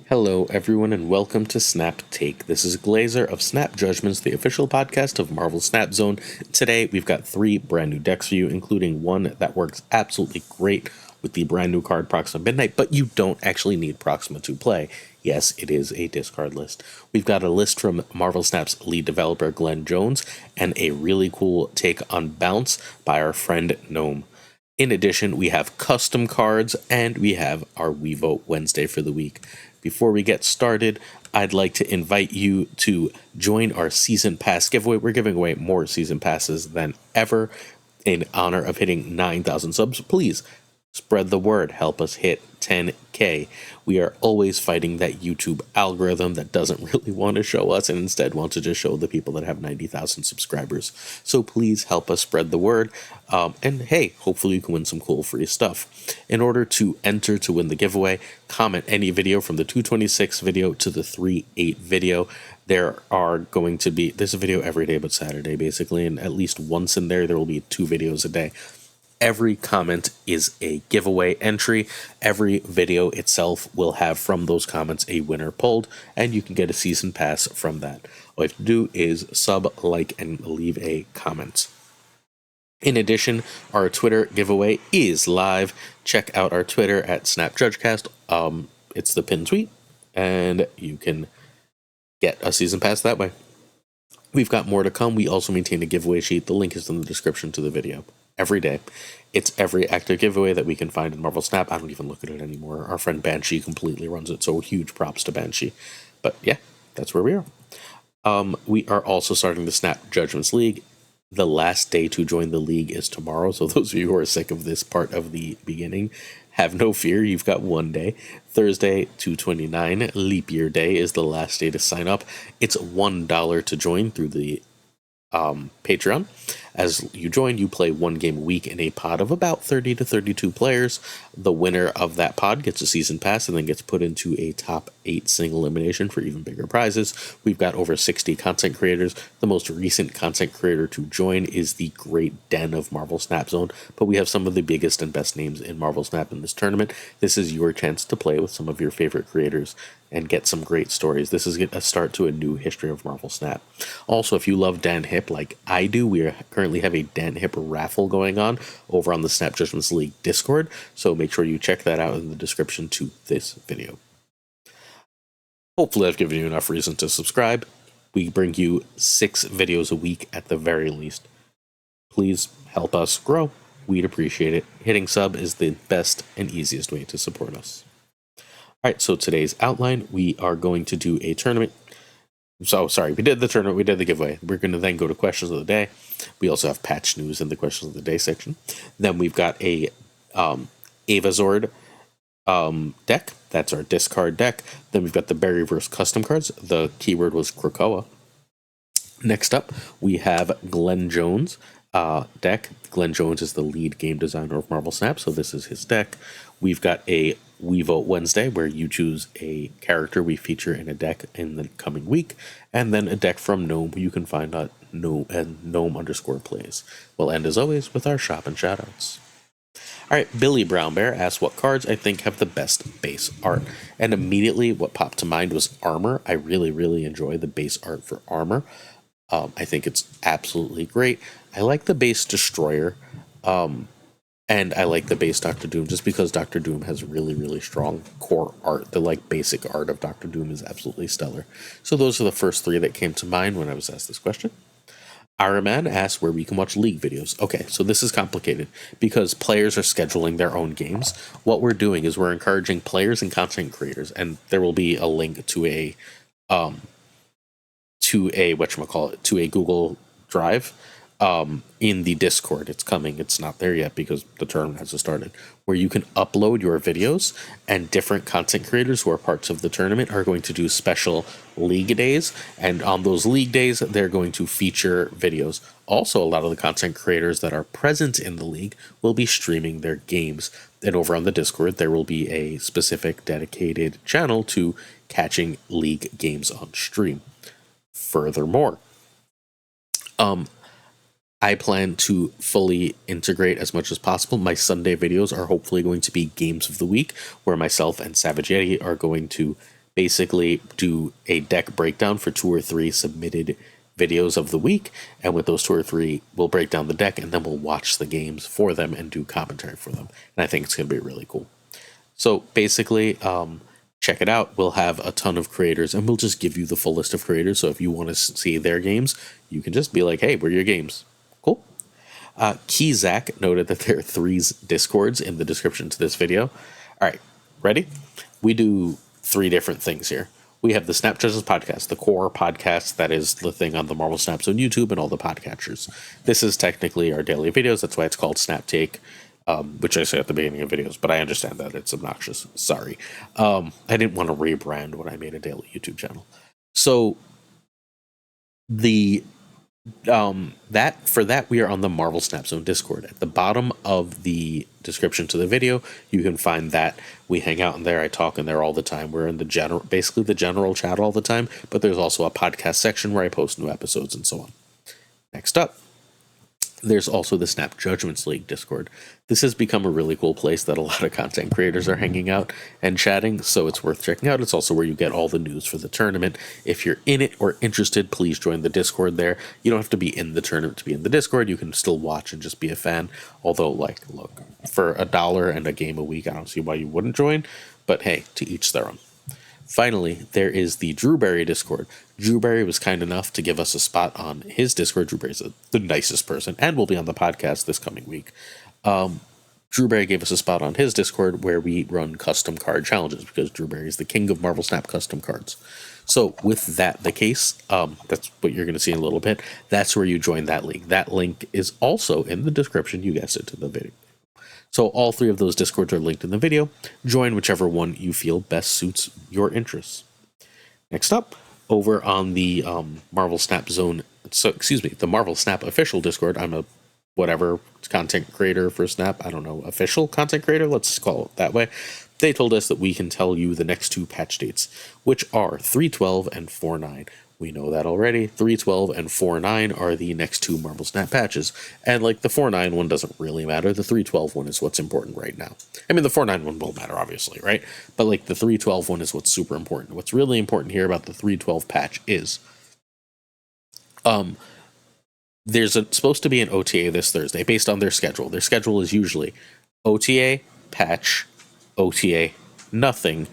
Hello, everyone, and welcome to Snap Take. This is Glazer of Snap Judgments, the official podcast of Marvel Snap Zone. Today, we've got 3 brand new decks for you, including one that works absolutely great with the brand new card Proxima Midnight, but you don't actually need Proxima to play. Yes, it is a discard list. We've got a list from Marvel Snap's lead developer, Glenn Jones, and a really cool take on Bounce by our friend Gnome. In addition, we have custom cards, and we have our We Vote Wednesday for the week. Before we get started, I'd like to invite you to join our Season Pass giveaway. We're giving away more Season Passes than ever in honor of hitting 9,000 subs. Please spread the word. Help us hit 10K. We are always fighting that YouTube algorithm that doesn't really want to show us and instead wants to just show the people that have 90,000 subscribers. So please help us spread the word. And hey, hopefully you can win some cool free stuff. In order to enter to win the giveaway, comment any video from the 226 video to the 38 video. There's a video every day but Saturday, basically, and at least once in there will be 2 videos a day. Every comment is a giveaway entry. Every video itself will have from those comments a winner pulled, and you can get a season pass from that. All you have to do is sub, like, and leave a comment. In addition, our Twitter giveaway is live. Check out our Twitter at SnapJudgeCast. It's the pinned tweet, and you can get a season pass that way. We've got more to come. We also maintain a giveaway sheet. The link is in the description to the video. Every day. It's every active giveaway that we can find in Marvel Snap. I don't even look at it anymore. Our friend Banshee completely runs it, so huge props to Banshee. But yeah, that's where we are. We are also starting the Snap Judgments League. The last day to join the league is tomorrow, so those of you who are sick of this part of the beginning, have no fear, you've got one day. Thursday, 2/29, Leap Year Day, is the last day to sign up. It's $1 to join through the Patreon. As you join, you play 1 game a week in a pod of about 30 to 32 players. The winner of that pod gets a season pass and then gets put into a top 8 single elimination for even bigger prizes. We've got over 60 content creators. The most recent content creator to join is the Great Den of Marvel Snap Zone, but we have some of the biggest and best names in Marvel Snap in this tournament. This is your chance to play with some of your favorite creators and get some great stories. This is a start to a new history of Marvel Snap. Also, if you love Dan Hip like I do, we currently have a Dan Hip raffle going on over on the Snap Judgments League Discord, so make sure you check that out in the description to this video. Hopefully I've given you enough reason to subscribe. We bring you 6 videos a week at the very least. Please help us grow. We'd appreciate it. Hitting sub is the best and easiest way to support us. Alright, so today's outline, we are going to do a tournament. So, sorry, we did the tournament, we did the giveaway. We're going to then go to questions of the day. We also have patch news in the questions of the day section. Then we've got a Evazord deck. That's our discard deck. Then we've got the Berryverse custom cards. The keyword was Krakoa. Next up, we have Glenn Jones deck. Glenn Jones is the lead game designer of Marvel Snap, so this is his deck. We've got a We Vote Wednesday, where you choose a character we feature in a deck in the coming week, and then a deck from Gnome, who you can find at Gnome_plays. We'll end, as always, with our shop and shoutouts. Alright, Billy Brown Bear asked what cards I think have the best base art, and immediately what popped to mind was Armor. I really enjoy the base art for Armor. I think it's absolutely great. I like the base Destroyer, and I like the base Doctor Doom, just because Doctor Doom has really strong core art. The basic art of Doctor Doom is absolutely stellar. So those are the first 3 that came to mind when I was asked this question. Iron Man asked where we can watch League videos. Okay, so this is complicated because players are scheduling their own games. What we're doing is we're encouraging players and content creators, and there will be a link to a Google Drive in the Discord. It's coming. It's not there yet because the tournament hasn't started, where you can upload your videos, and different content creators who are parts of the tournament are going to do special league days, and on those league days they're going to feature videos. Also, a lot of the content creators that are present in the league will be streaming their games, and over on the Discord there will be a specific dedicated channel to catching league games on stream. Furthermore, I plan to fully integrate as much as possible. My Sunday videos are hopefully going to be games of the week, where myself and Savage Yeti are going to basically do a deck breakdown for 2 or 3 submitted videos of the week, and with those 2 or 3, we'll break down the deck, and then we'll watch the games for them and do commentary for them. And I think it's going to be really cool. So basically, check it out. We'll have a ton of creators, and we'll just give you the full list of creators. So if you want to see their games, you can just be like, hey, where are your games? Cool. Keyzak noted that there are 3 Discords in the description to this video. All right, ready? We do 3 different things here. We have the Snap Judges podcast, the core podcast that is the thing on the Marvel Snaps on YouTube and all the podcatchers. This is technically our daily videos. That's why it's called Snap Take, which I say at the beginning of videos, but I understand that it's obnoxious. Sorry. I didn't want to rebrand when I made a daily YouTube channel. So the that we are on the Marvel Snap Zone Discord. At the bottom of the description to the video, you can find that. We hang out in there. I talk in there all the time. We're in the basically the general chat all the time, but there's also a podcast section where I post new episodes and so on. Next up, there's also the Snap Judgments League Discord. This has become a really cool place that a lot of content creators are hanging out and chatting, so it's worth checking out. It's also where you get all the news for the tournament. If you're in it or interested, please join the Discord there. You don't have to be in the tournament to be in the Discord. You can still watch and just be a fan. Although, like, look, for $1 and a game a week, I don't see why you wouldn't join. But hey, to each their own. Finally, there is the Drewberry Discord. Drewberry was kind enough to give us a spot on his Discord. Drewberry's the nicest person and will be on the podcast this coming week. Drewberry gave us a spot on his Discord where we run custom card challenges because Drewberry is the king of Marvel Snap custom cards. So with that the case, that's what you're going to see in a little bit. That's where you join that league. That link is also in the description, you guessed it, to the video. So all 3 of those Discords are linked in the video. Join whichever one you feel best suits your interests. Next up, over on the Marvel Snap Zone, the Marvel Snap official Discord. I'm a whatever content creator for Snap. I don't know, official content creator. Let's call it that way. They told us that we can tell you the next 2 patch dates, which are 3.12 and 4.9. We know that already. 3.12 and 4.9 are the next 2 Marvel Snap patches. And like the 4.9 one doesn't really matter. The 3.12 one is what's important right now. I mean, the 4.9 one will matter, obviously, right? But like the 3.12 one is what's super important. What's really important here about the 3.12 patch is there's supposed to be an OTA this Thursday based on their schedule. Their schedule is usually OTA, patch, OTA, nothing,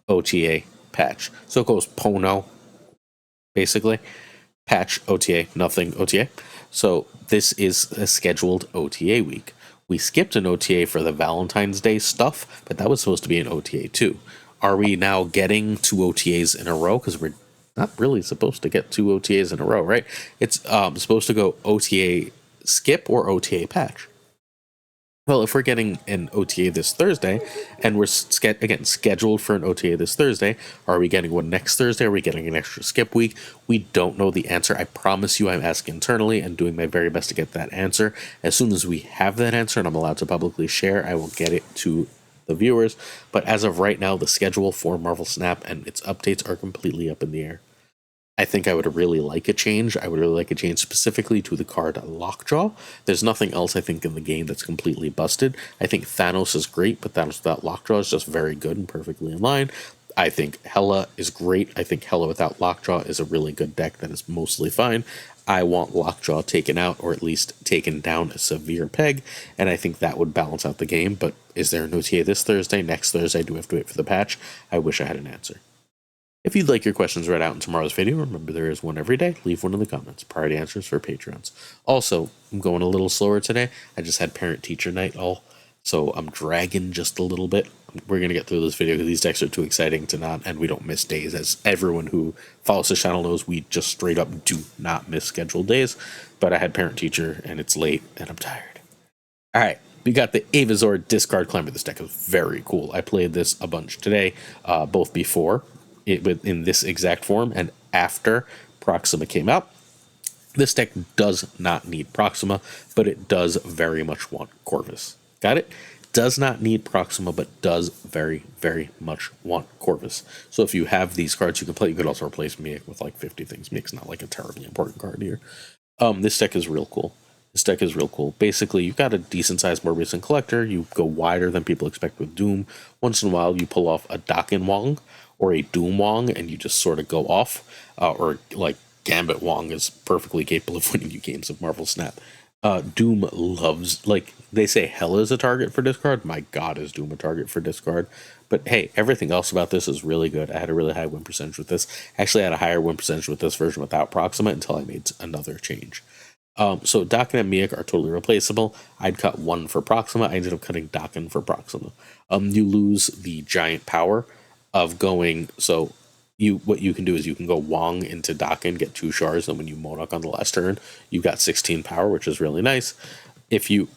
OTA, patch. So it goes Pono, basically. Patch, OTA, nothing, OTA. So this is a scheduled OTA week. We skipped an OTA for the Valentine's Day stuff, but that was supposed to be an OTA too. Are we now getting 2 OTAs in a row? Because we're not really supposed to get 2 OTAs in a row, right? It's supposed to go OTA skip or OTA patch. Well, if we're getting an OTA this Thursday, and we're scheduled for an OTA this Thursday, are we getting one next Thursday? Are we getting an extra skip week? We don't know the answer. I promise you I'm asking internally and doing my very best to get that answer. As soon as we have that answer and I'm allowed to publicly share, I will get it to the viewers. But as of right now, the schedule for Marvel Snap and its updates are completely up in the air. I think I would really like a change. I would really like a change specifically to the card Lockjaw. There's nothing else I think in the game that's completely busted. I think Thanos is great, but Thanos without Lockjaw is just very good and perfectly in line. I think Hela is great. I think Hela without Lockjaw is a really good deck that is mostly fine. I want Lockjaw taken out, or at least taken down a severe peg, and I think that would balance out the game. But is there an OTA this Thursday? Next Thursday? Do we have to wait for the patch? I wish I had an answer. If you'd like your questions read out in tomorrow's video, remember there is one every day. Leave one in the comments. Priority answers for Patreons. Also, I'm going a little slower today. I just had parent-teacher night so I'm dragging just a little bit. We're going to get through this video because these decks are too exciting to not, and we don't miss days. As everyone who follows the channel knows, we just straight up do not miss scheduled days. But I had parent-teacher, and it's late, and I'm tired. All right. We got the Evazord Discard Climber. This deck is very cool. I played this a bunch today, both before in this exact form and after Proxima came out. This deck does not need Proxima, but it does very much want Corvus. Got it? Does not need Proxima, but does very, very much want Corvus. So if you have these cards you can play, you could also replace Miek with like 50 things. Miek's not like a terribly important card here. This deck is real cool. Basically, you've got a decent-sized more recent collector. You go wider than people expect with Doom. Once in a while, you pull off a Dakin Wong or a Doom Wong, and you just sort of go off, or like Gambit Wong is perfectly capable of winning you games of Marvel Snap. Doom loves, like they say, hell is a target for discard. My God, is Doom a target for discard? But hey, everything else about this is really good. I had a really high win percentage with this. Actually, I had a higher win percentage with this version without Proxima until I made another change. So Dakin and Miak are totally replaceable. I'd cut one for Proxima. I ended up cutting Dakin for Proxima. You lose the giant power of going. So what you can do is you can go Wong into Dakin, get 2 shards, and when you Monarch on the last turn, you've got 16 power, which is really nice. If you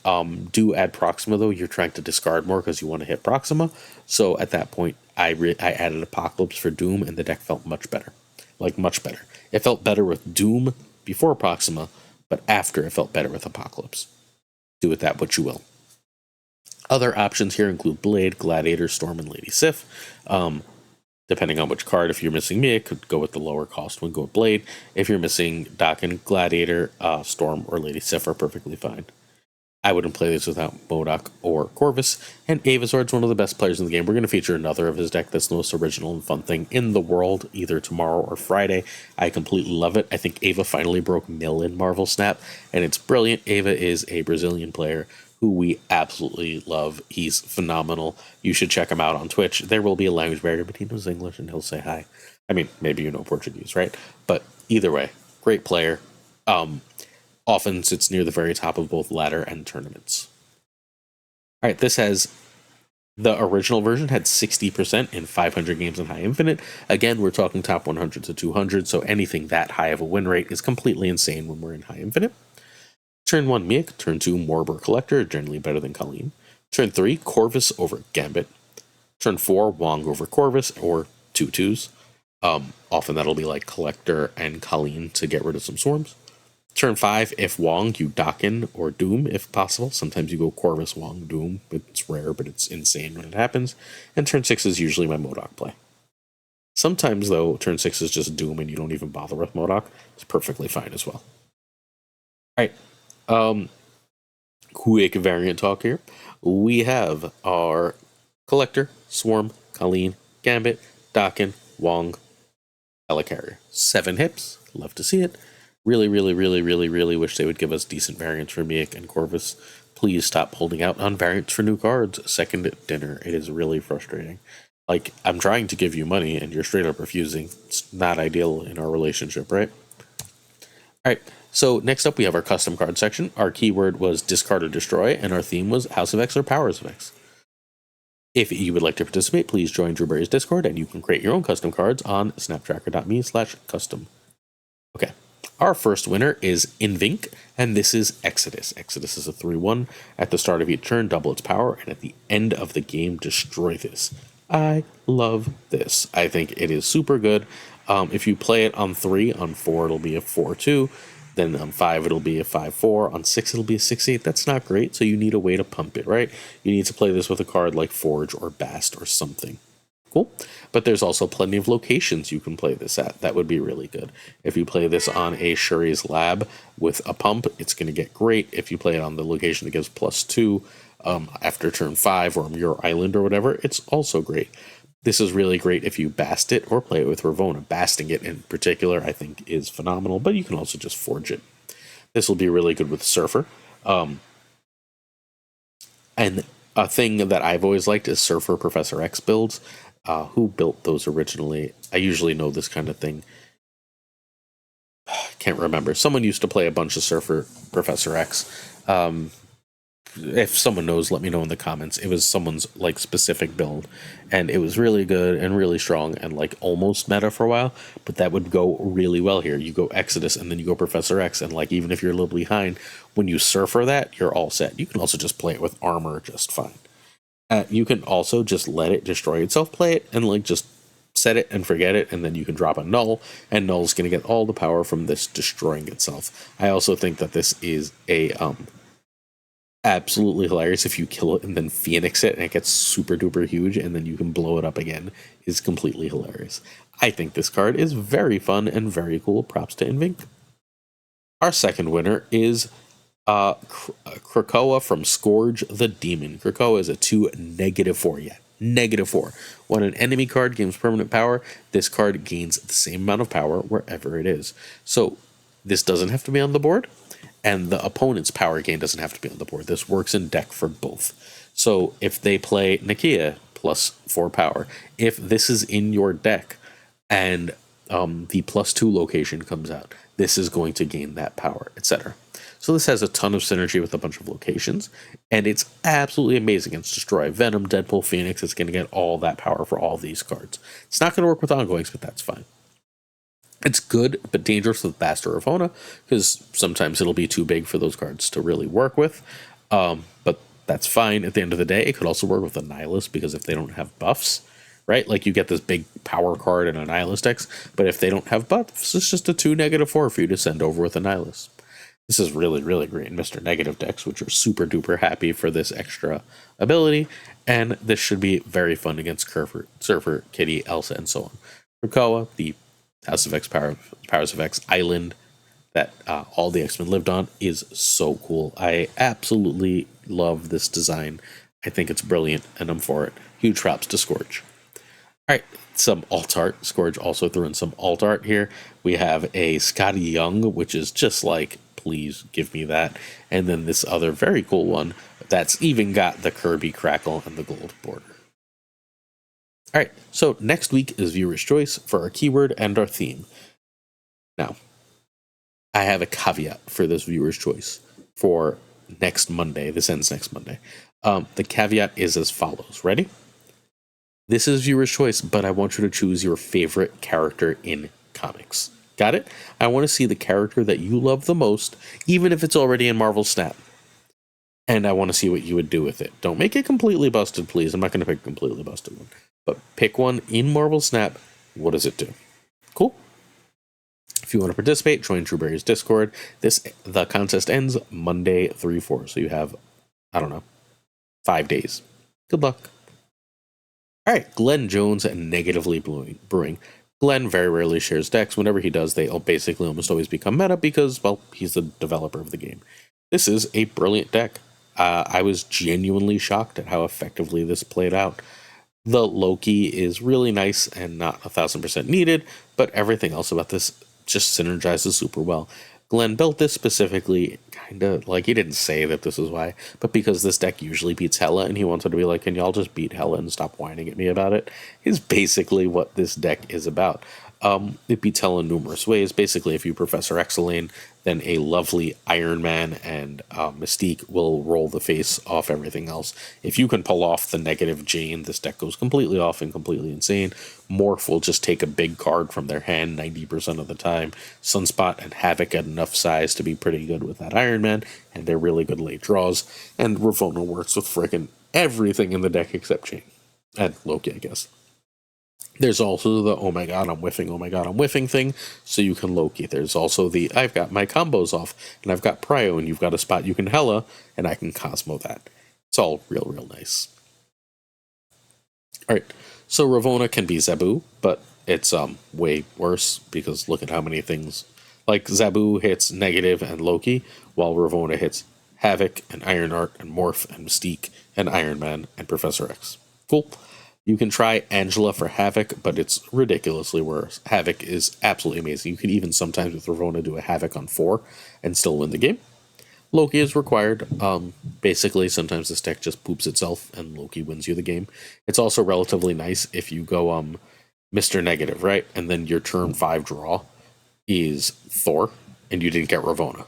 do add Proxima, though, you're trying to discard more because you want to hit Proxima. So at that point, I added Apocalypse for Doom, and the deck felt much better. Like, much better. It felt better with Doom before Proxima, but after it felt better with Apocalypse. Do with that what you will. Other options here include Blade, Gladiator, Storm, and Lady Sif. Depending on which card, if you're missing me, it could go with the lower cost one, go with Blade. If you're missing Dakin, Gladiator, Storm, or Lady Sif are perfectly fine. I wouldn't play this without Modok or Corvus, and Evazord's one of the best players in the game. We're going to feature another of his deck that's the most original and fun thing in the world, either tomorrow or Friday. I completely love it. I think Ava finally broke nil in Marvel Snap, and it's brilliant. Ava is a Brazilian player who we absolutely love. He's phenomenal. You should check him out on Twitch. There will be a language barrier, but he knows English, and he'll say hi. I mean, maybe you know Portuguese, right? But either way, great player. Often sits near the very top of both ladder and tournaments. All right, this has the original version had 60% in 500 games in High Infinite. Again, we're talking top 100 to 200, so anything that high of a win rate is completely insane when we're in High Infinite. Turn 1, Miak. Turn 2, Morbor Collector, generally better than Colleen. Turn 3, Corvus over Gambit. Turn 4, Wong over Corvus, or 2/2s. Often that'll be like Collector and Colleen to get rid of some swarms. Turn 5, if Wong, you Dakin or Doom if possible. Sometimes you go Corvus, Wong, Doom. It's rare, but it's insane when it happens. And turn 6 is usually my Modok play. Sometimes, though, turn 6 is just Doom and you don't even bother with Modok. It's perfectly fine as well. Alright. Quick variant talk here. We have our Collector, Swarm, Colleen, Gambit, Dakin, Wong, Helicarrier. 7 hips. Love to see it. Really wish they would give us decent variants for Miak and Corvus. Please stop holding out on variants for new cards. Second dinner. It is really frustrating. Like, I'm trying to give you money and you're straight up refusing. It's not ideal in our relationship, right? Alright, so next up we have our custom card section. Our keyword was discard or destroy, and our theme was House of X or Powers of X. If you would like to participate, please join Drewberry's Discord, and you can create your own custom cards on snaptracker.me/custom. Okay. Our first winner is Invink, and this is Exodus. Exodus is a 3/1. At the start of each turn, double its power, and at the end of the game, destroy this. I love this. I think it is super good. If you play it on 3, on 4 it'll be a 4/2. Then on 5 it'll be a 5/4. On 6 it'll be a 6/8. That's not great, so you need a way to pump it, right? You need to play this with a card like Forge or Bast or something. Cool. But there's also plenty of locations you can play this at. That would be really good. If you play this on a Shuri's Lab with a pump, it's going to get great. If you play it on the location that gives +2 after turn 5 or Muir Island or whatever, it's also great. This is really great if you bast it or play it with Ravona. Basting it in particular, I think, is phenomenal, but you can also just forge it. This will be really good with Surfer. And a thing that I've always liked is Surfer Professor X builds. Who built those originally? I usually know this kind of thing. Can't remember. Someone used to play a bunch of Surfer Professor X. If someone knows, let me know in the comments. It was someone's like specific build, and it was really good and really strong and like almost meta for a while, but that would go really well here. You go Exodus and then you go Professor X, and like even if you're a little behind, when you Surfer that, you're all set. You can also just play it with armor just fine. You can also just let it destroy itself, play it, and like just set it and forget it, and then you can drop a Null, and Null's going to get all the power from this destroying itself. I also think that this is a absolutely hilarious if you kill it and then Phoenix it and it gets super duper huge and then you can blow it up again is completely hilarious. I think this card is very fun and very cool. Props to Invink. Our second winner is Krakoa from Scourge the Demon. Krakoa is a 2/4 yet. -4. When an enemy card gains permanent power, this card gains the same amount of power wherever it is. So this doesn't have to be on the board, and the opponent's power gain doesn't have to be on the board. This works in deck for both. So if they play Nakia +4 power, if this is in your deck and the +2 location comes out, this is going to gain that power, etc. So this has a ton of synergy with a bunch of locations, and it's absolutely amazing. It's Destroy, Venom, Deadpool, Phoenix. It's going to get all that power for all these cards. It's not going to work with ongoings, but that's fine. It's good, but dangerous with Bastard Ravona, because sometimes it'll be too big for those cards to really work with. But that's fine. At the end of the day, it could also work with a Nihilist, because if they don't have buffs, right? Like, you get this big power card in a Nihilist X, but if they don't have buffs, it's just a 2 -4 for you to send over with a Nihilist. This is really, really great in Mr. Negative decks, which are super duper happy for this extra ability, and this should be very fun against Surfer, Kitty, Elsa, and so on. Krakoa, the House of X Powers of X island that all the X-Men lived on, is so cool. I absolutely love this design. I think it's brilliant, and I'm for it. Huge props to Scourge. All right, some alt art. Scourge also threw in some alt art here. We have a Scotty Young, which is just like, please give me that. And then this other very cool one that's even got the Kirby crackle and the gold border. All right, so next week is viewer's choice for our keyword and our theme. Now, I have a caveat for this viewer's choice for next Monday. This ends next Monday. The caveat is as follows. Ready? This is viewer's choice, but I want you to choose your favorite character in comics. Got it? I want to see the character that you love the most, even if it's already in Marvel Snap. And I want to see what you would do with it. Don't make it completely busted, please. I'm not going to pick a completely busted one. But pick one in Marvel Snap. What does it do? Cool. If you want to participate, join Trueberry's Discord. The contest ends Monday 3/4. So you have, I don't know, 5 days. Good luck. All right, Glenn Jones and Negatively Brewing. Glenn very rarely shares decks. Whenever he does, they basically almost always become meta because, well, he's the developer of the game. This is a brilliant deck. I was genuinely shocked at how effectively this played out. The Loki is really nice and not 1000% needed, but everything else about this just synergizes super well. Glenn built this specifically, kind of, like, he didn't say that this is why, but because this deck usually beats Hela, and he wanted to be like, can y'all just beat Hela and stop whining at me about it, is basically what this deck is about. It beats Hela in numerous ways. Basically, if you Professor X lane, then a lovely Iron Man and Mystique will roll the face off everything else. If you can pull off the negative Jane, this deck goes completely off and completely insane. Morph will just take a big card from their hand 90% of the time. Sunspot and Havoc at enough size to be pretty good with that Iron Man, and they're really good late draws. And Ravona works with frickin' everything in the deck except Jane. And Loki, I guess. There's also the oh my god I'm whiffing thing, so you can Loki. There's also the I've got my combos off, and I've got Prio, and you've got a spot you can Hela, and I can Cosmo that. It's all real nice. Alright, so Ravona can be Zabu, but it's way worse, because look at how many things. Like, Zabu hits Negative and Loki, while Ravona hits Havoc, and Ironheart, and Morph, and Mystique, and Iron Man, and Professor X. Cool. You can try Angela for Havoc, but it's ridiculously worse. Havoc is absolutely amazing. You can even sometimes with Ravona do a Havoc on 4 and still win the game. Loki is required. Basically, sometimes this deck just poops itself and Loki wins you the game. It's also relatively nice if you go Mr. Negative, right? And then your turn 5 draw is Thor, and you didn't get Ravona.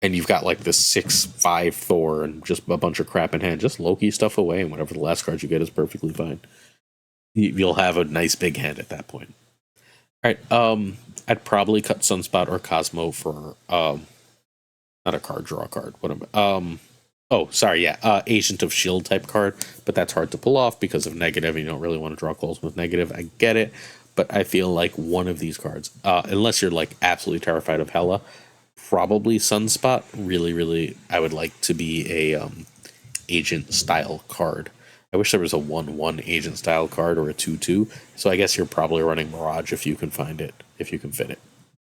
And you've got like this 6/5 Thor and just a bunch of crap in hand. Just Loki stuff away, and whatever the last card you get is perfectly fine. You'll have a nice big hand at that point. All right, I'd probably cut Sunspot or Cosmo for not a card draw card. What am Agent of Shield type card, but that's hard to pull off because of negative. And you don't really want to draw calls with negative. I get it, but I feel like one of these cards, unless you're like absolutely terrified of Hela. Probably Sunspot. Really, I would like to be a agent style card. I wish there was a 1/1 agent style card or a 2/2. So I guess you're probably running Mirage if you can find it, if you can fit it.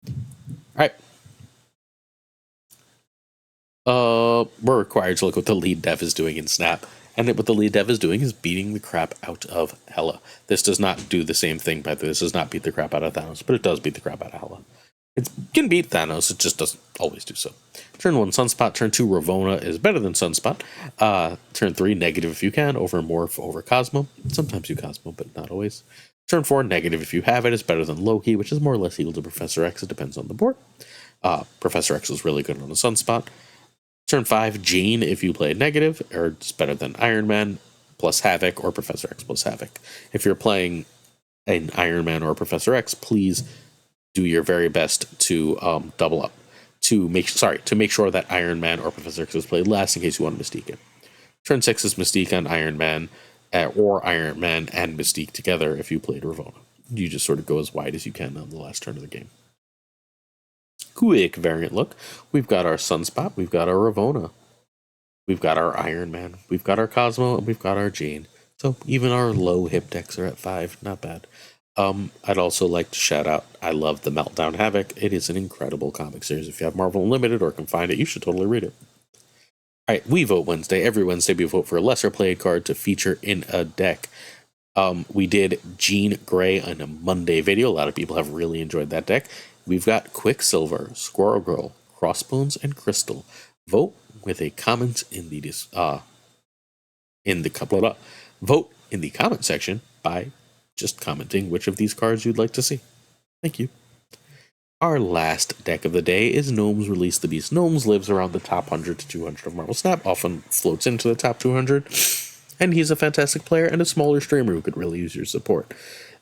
All right. We're required to look what the lead dev is doing in Snap, And what the lead dev is doing is beating the crap out of Hela. This does not do the same thing, by the way. This does not beat the crap out of Thanos, but it does beat the crap out of Hela. It can beat Thanos, it just doesn't always do so. Turn 1, Sunspot. Turn 2, Ravonna is better than Sunspot. Turn 3, negative if you can, over Morph, over Cosmo. Sometimes you Cosmo, but not always. Turn 4, negative if you have it, is better than Loki, which is more or less equal to Professor X. It depends on the board. Professor X is really good on a Sunspot. Turn 5, Jane if you play negative, or it's better than Iron Man plus Havoc or Professor X plus Havoc. If you're playing an Iron Man or Professor X, please do your very best to double up. To make sure that Iron Man or Professor X is played last in case you want to Mystique it. Turn 6 is Mystique on Iron Man, or Iron Man and Mystique together if you played Ravonna. You just sort of go as wide as you can on the last turn of the game. Quick variant look. We've got our Sunspot, we've got our Ravonna, we've got our Iron Man, we've got our Cosmo, and we've got our Jane. So even our low hip decks are at 5, not bad. I'd also like to shout out, I love the Meltdown Havoc. It is an incredible comic series. If you have Marvel Unlimited or can find it, you should totally read it. Alright, we vote Wednesday. Every Wednesday we vote for a lesser played card to feature in a deck. We did Jean Grey on a Monday video. A lot of people have really enjoyed that deck. We've got Quicksilver, Squirrel Girl, Crossbones, and Crystal. Vote with a comment in the vote in the comment section by just commenting which of these cards you'd like to see. Thank you. Our last deck of the day is Gnomes Release the Beast. Gnomes lives around the top 100 to 200 of Marvel Snap, often floats into the top 200, and he's a fantastic player and a smaller streamer who could really use your support.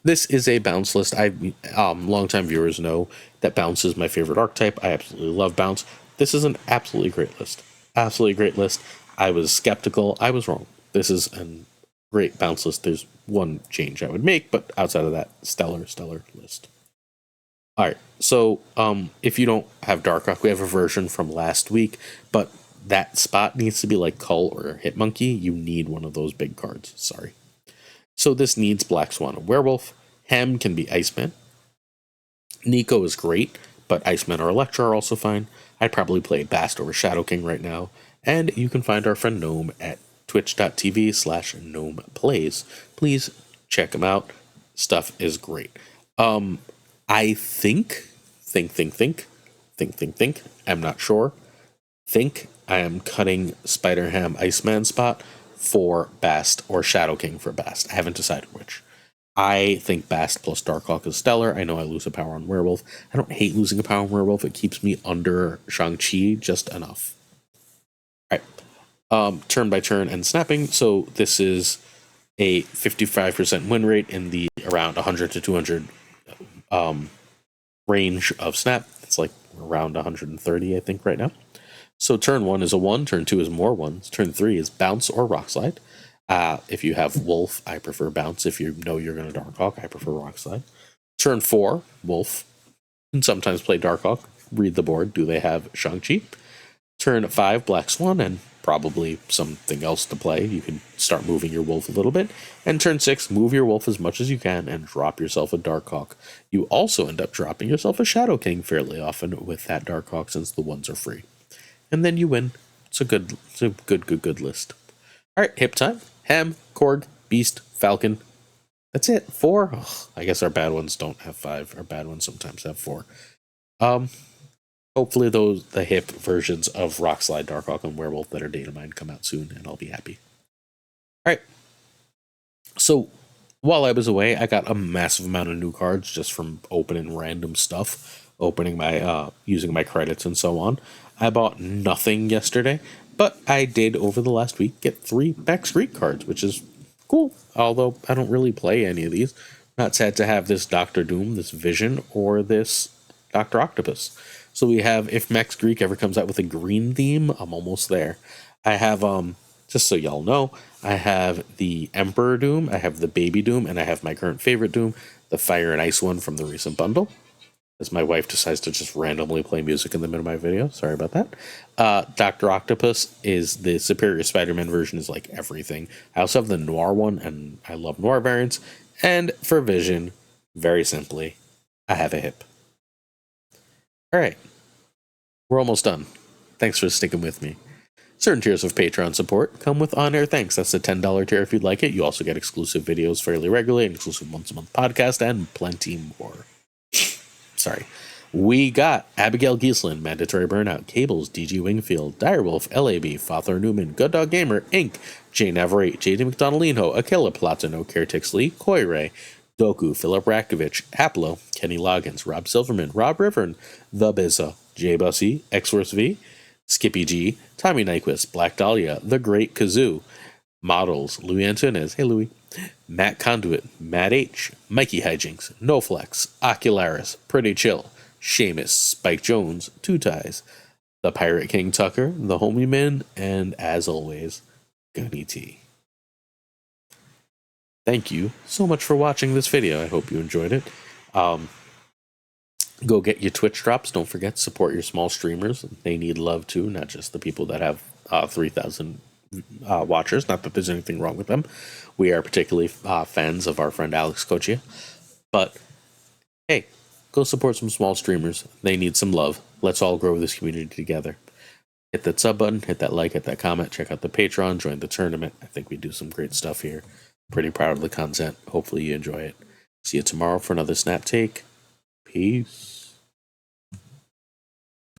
This is a bounce list. Longtime viewers know that bounce is my favorite archetype. I absolutely love bounce. This is an absolutely great list. Absolutely great list. I was skeptical. I was wrong. This is a great bounce list. There's one change I would make, but outside of that, stellar list. All right, so if you don't have Darkhawk, we have a version from last week, but that spot needs to be like Cull or Hitmonkey. You need one of those big cards. Sorry. So this needs Black Swan or Werewolf. Hem can be Iceman. Nico is great, but Iceman or Electra are also fine. I'd probably play Bast over Shadow King right now. And you can find our friend Gnome at twitch.tv/GnomePlays. Please check him out. Stuff is great. I think, I'm not sure. I am cutting Spider-Ham Iceman spot for Bast or Shadow King for Bast. I haven't decided which. I think Bast plus Darkhawk is stellar. I know I lose a power on Werewolf. I don't hate losing a power on Werewolf. It keeps me under Shang-Chi just enough. Alright. Turn by turn and snapping. So this is a 55% win rate in the around 100 to 200 range of snap. It's like around 130, I think, right now. So turn 1 is a 1, turn 2 is more 1s, turn 3 is bounce or rock slide. If you have Wolf, I prefer bounce. If you know you're going to Darkhawk, I prefer rock slide. Turn 4, Wolf. And sometimes play Darkhawk. Read the board. Do they have Shang-Chi? Turn 5, Black Swan, and probably something else to play. You can start moving your Wolf a little bit. And turn 6, move your Wolf as much as you can and drop yourself a Darkhawk. You also end up dropping yourself a Shadow King fairly often with that Darkhawk since the ones are free. And then you win. It's a good list. All right, hip time. Ham, Korg, Beast, Falcon. That's it. 4. Ugh, I guess our bad ones don't have 5. Our bad ones sometimes have 4. Hopefully the hip versions of Rockslide, Darkhawk, and Werewolf that are data mined come out soon, and I'll be happy. All right. So while I was away, I got a massive amount of new cards just from opening random stuff, opening my using my credits and so on. I bought nothing yesterday, but I did over the last week get 3 Bex Greek cards, which is cool. Although I don't really play any of these. Not sad to have this Doctor Doom, this Vision, or this Dr. Octopus. So we have, if Max Greek ever comes out with a green theme, I'm almost there. I have, just so y'all know, I have the Emperor Doom, I have the Baby Doom, and I have my current favorite Doom, the Fire and Ice one from the recent bundle. As my wife decides to just randomly play music in the middle of my video. Sorry about that. Dr. Octopus is the Superior Spider-Man version, is like everything. I also have the Noir one, and I love Noir variants. And for Vision, very simply, I have a hip. All right. We're almost done. Thanks for sticking with me. Certain tiers of Patreon support come with on-air thanks. That's the $10 tier if you'd like it. You also get exclusive videos fairly regularly, an exclusive once-a-month podcast, and plenty more. Sorry. We got Abigail Giesland, Mandatory Burnout, Cables, DG Wingfield, Direwolf, LAB, Fothler Newman, Good Dog Gamer, Inc., Jane Everett, JD McDonaldino, Akela Platano, Caretix Lee, Koi Ray, Doku, Philip Rakovich, Aplo, Kenny Loggins, Rob Silverman, Rob Rivern, The Bizza, J Bussy, Xforce V, Skippy G, Tommy Nyquist, Black Dahlia, The Great Kazoo, Models, Louis Antunes, hey Louis, Matt Conduit, Matt H, Mikey Hijinks, NoFlex, Ocularis, Pretty Chill, Seamus, Spike Jones, Two Ties, The Pirate King Tucker, The Homie Man, and as always, Gunny T. Thank you so much for watching this video. I hope you enjoyed it. Go get your Twitch drops. Don't forget to support your small streamers. They need love too, not just the people that have 3,000 watchers. Not that there's anything wrong with them. We are particularly fans of our friend Alex Kochia. But hey, go support some small streamers. They need some love. Let's all grow this community together. Hit that sub button, hit that like, hit that comment, check out the Patreon, join the tournament. I think we do some great stuff here. Pretty proud of the content. Hopefully you enjoy it. See you tomorrow for another Snap Take. Peace.